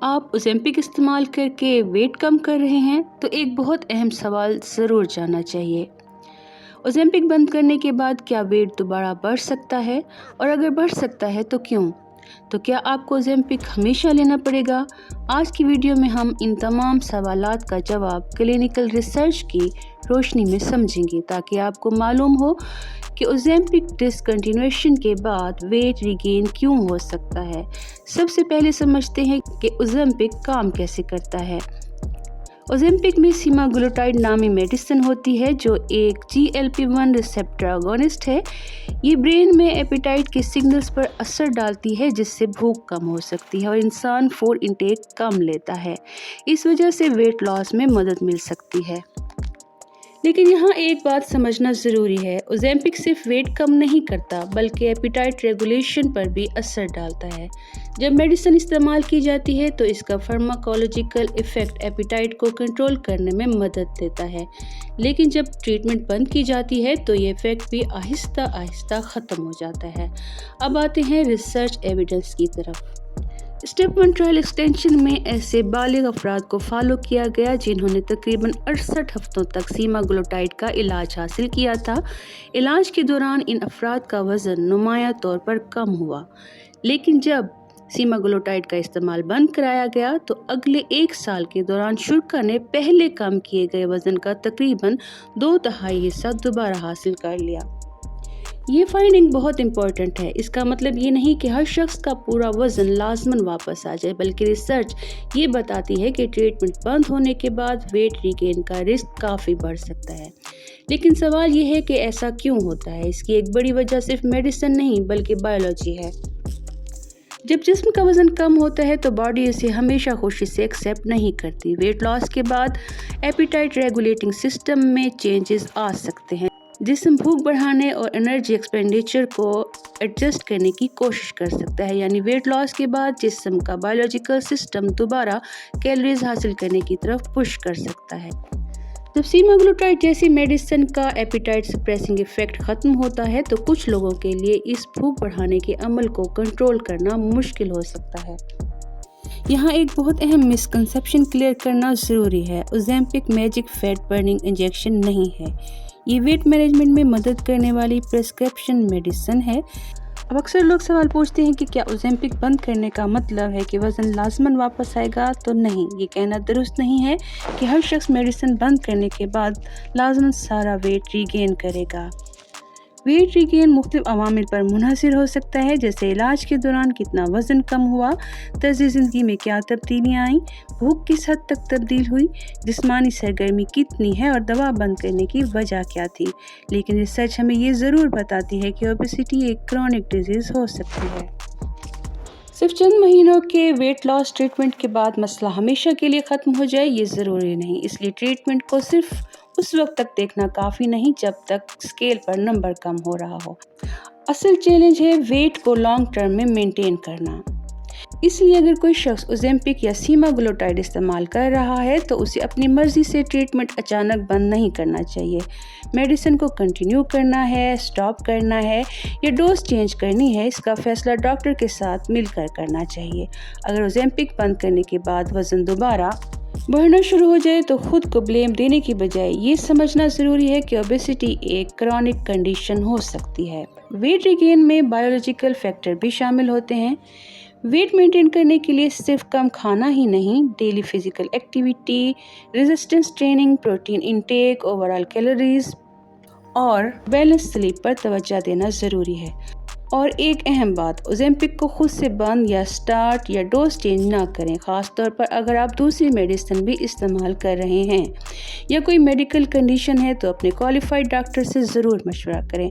آپ اوزیمپک استعمال کر کے ویٹ کم کر رہے ہیں تو ایک بہت اہم سوال ضرور جاننا چاہیے۔ اوزیمپک بند کرنے کے بعد کیا ویٹ دوبارہ بڑھ سکتا ہے، اور اگر بڑھ سکتا ہے تو کیوں؟ تو کیا آپ کو اوزیمپک ہمیشہ لینا پڑے گا؟ آج کی ویڈیو میں ہم ان تمام سوالات کا جواب کلینیکل ریسرچ کی روشنی میں سمجھیں گے تاکہ آپ کو معلوم ہو کہ اوزیمپک ڈسکنٹینویشن کے بعد ویٹ ریگین کیوں ہو سکتا ہے۔ سب سے پہلے سمجھتے ہیں کہ اوزیمپک کام کیسے کرتا ہے۔ اوزیمپک میں سیماگلوٹائڈ نامی میڈیسن ہوتی ہے جو ایک GLP-1 ریسیپٹر اگونسٹ ہے۔ یہ برین میں ایپیٹائٹ کے سگنلز پر اثر ڈالتی ہے جس سے بھوک کم ہو سکتی ہے اور انسان فوڈ انٹیک کم لیتا ہے۔ اس وجہ سے ویٹ لاس میں مدد مل سکتی ہے۔ لیکن یہاں ایک بات سمجھنا ضروری ہے، اوزیمپک صرف ویٹ کم نہیں کرتا بلکہ ایپیٹائٹ ریگولیشن پر بھی اثر ڈالتا ہے۔ جب میڈیسن استعمال کی جاتی ہے تو اس کا فارماکولوجیکل ایفیکٹ ایپیٹائٹ کو کنٹرول کرنے میں مدد دیتا ہے، لیکن جب ٹریٹمنٹ بند کی جاتی ہے تو یہ ایفیکٹ بھی آہستہ آہستہ ختم ہو جاتا ہے۔ اب آتے ہیں ریسرچ ایویڈنس کی طرف۔ اسٹیپ 1 ٹرائل ایکسٹینشن میں ایسے بالغ افراد کو فالو کیا گیا جنہوں نے تقریباً 68 ہفتوں تک سیماگلوٹائڈ کا علاج حاصل کیا تھا۔ علاج کے دوران ان افراد کا وزن نمایاں طور پر کم ہوا، لیکن جب سیماگلوٹائڈ کا استعمال بند کرایا گیا تو اگلے 1 سال کے دوران شرکا نے پہلے کم کیے گئے وزن کا تقریباً 2/3 حصہ دوبارہ حاصل کر لیا۔ یہ فائنڈنگ بہت امپورٹنٹ ہے۔ اس کا مطلب یہ نہیں کہ ہر شخص کا پورا وزن لازماً واپس آ جائے، بلکہ ریسرچ یہ بتاتی ہے کہ ٹریٹمنٹ بند ہونے کے بعد ویٹ ریگین کا رسک کافی بڑھ سکتا ہے۔ لیکن سوال یہ ہے کہ ایسا کیوں ہوتا ہے؟ اس کی ایک بڑی وجہ صرف میڈیسن نہیں بلکہ بائیولوجی ہے۔ جب جسم کا وزن کم ہوتا ہے تو باڈی اسے ہمیشہ خوشی سے ایکسیپٹ نہیں کرتی۔ ویٹ لاس کے بعد ایپیٹائٹ ریگولیٹنگ سسٹم میں چینجز آ سکتے ہیں۔ جسم بھوک بڑھانے اور انرجی ایکسپینڈیچر کو ایڈجسٹ کرنے کی کوشش کر سکتا ہے، یعنی ویٹ لاس کے بعد جسم کا بائیولوجیکل سسٹم دوبارہ کیلوریز حاصل کرنے کی طرف پش کر سکتا ہے۔ جب سیماگلوٹائڈ جیسی میڈیسن کا ایپیٹائٹ سپریسنگ ایفیکٹ ختم ہوتا ہے تو کچھ لوگوں کے لیے اس بھوک بڑھانے کے عمل کو کنٹرول کرنا مشکل ہو سکتا ہے۔ یہاں ایک بہت اہم مسکنسیپشن کلیئر کرنا ضروری ہے۔ اوزیمپک میجک فیٹ برننگ انجیکشن نہیں ہے، یہ ویٹ مینجمنٹ میں مدد کرنے والی پرسکرپشن میڈیسن ہے۔ اب اکثر لوگ سوال پوچھتے ہیں کہ کیا اوزیمپک بند کرنے کا مطلب ہے کہ وزن لازماً واپس آئے گا؟ تو نہیں، یہ کہنا درست نہیں ہے کہ ہر شخص میڈیسن بند کرنے کے بعد لازماً سارا ویٹ ریگین کرے گا۔ ویٹ ریگین مختلف عوامل پر منحصر ہو سکتا ہے، جیسے علاج کے دوران کتنا وزن کم ہوا، طرز زندگی میں کیا تبدیلیاں آئیں، بھوک کس حد تک تبدیل ہوئی، جسمانی سرگرمی کتنی ہے اور دوا بند کرنے کی وجہ کیا تھی۔ لیکن ریسرچ ہمیں یہ ضرور بتاتی ہے کہ اوبیسٹی ایک کرونک ڈیزیز ہو سکتی ہے۔ صرف چند مہینوں کے ویٹ لاس ٹریٹمنٹ کے بعد مسئلہ ہمیشہ کے لیے ختم ہو جائے یہ ضروری نہیں، اس لیے ٹریٹمنٹ کو صرف اس وقت تک دیکھنا کافی نہیں جب تک اسکیل پر نمبر کم ہو رہا ہو۔ اصل چیلنج ہے ویٹ کو لانگ ٹرم میں مینٹین کرنا۔ اس لیے اگر کوئی شخص اوزیمپک یا سیماگلوٹائڈ استعمال کر رہا ہے تو اسے اپنی مرضی سے ٹریٹمنٹ اچانک بند نہیں کرنا چاہیے۔ میڈیسن کو کنٹینیو کرنا ہے، سٹاپ کرنا ہے یا ڈوز چینج کرنی ہے، اس کا فیصلہ ڈاکٹر کے ساتھ مل کر کرنا چاہیے۔ اگر اوزیمپک بند کرنے کے بعد وزن دوبارہ بڑھنا شروع ہو جائے تو خود کو بلیم دینے کی بجائے یہ سمجھنا ضروری ہے کہ اوبیسٹی ایک کرونک کنڈیشن ہو سکتی ہے۔ ویٹ ریگین میں بائیولوجیکل فیکٹر بھی شامل ہوتے ہیں۔ ویٹ مینٹین کرنے کے لیے صرف کم کھانا ہی نہیں، daily physical activity, resistance training, protein intake, overall calories اور بیلنس سلیپ پر توجہ دینا ضروری ہے۔ اور ایک اہم بات، اوزیمپک کو خود سے بند یا سٹارٹ یا ڈوز چینج نہ کریں، خاص طور پر اگر آپ دوسری میڈیسن بھی استعمال کر رہے ہیں یا کوئی میڈیکل کنڈیشن ہے تو اپنے کوالیفائڈ ڈاکٹر سے ضرور مشورہ کریں۔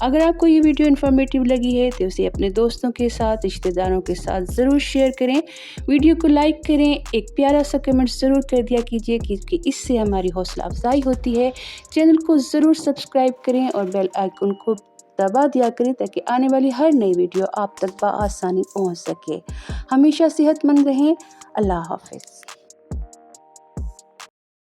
اگر آپ کو یہ ویڈیو انفارمیٹیو لگی ہے تو اسے اپنے دوستوں کے ساتھ، رشتہ داروں کے ساتھ ضرور شیئر کریں۔ ویڈیو کو لائک کریں، ایک پیارا سا کمنٹ ضرور کر دیا کیجیے کیونکہ اس سے ہماری حوصلہ افزائی ہوتی ہے۔ چینل کو ضرور سبسکرائب کریں اور بیل آئیکن کو دبا دیا کریں تاکہ آنے والی ہر نئی ویڈیو آپ تک بآسانی پہنچ سکے۔ ہمیشہ صحت مند رہیں۔ اللہ حافظ۔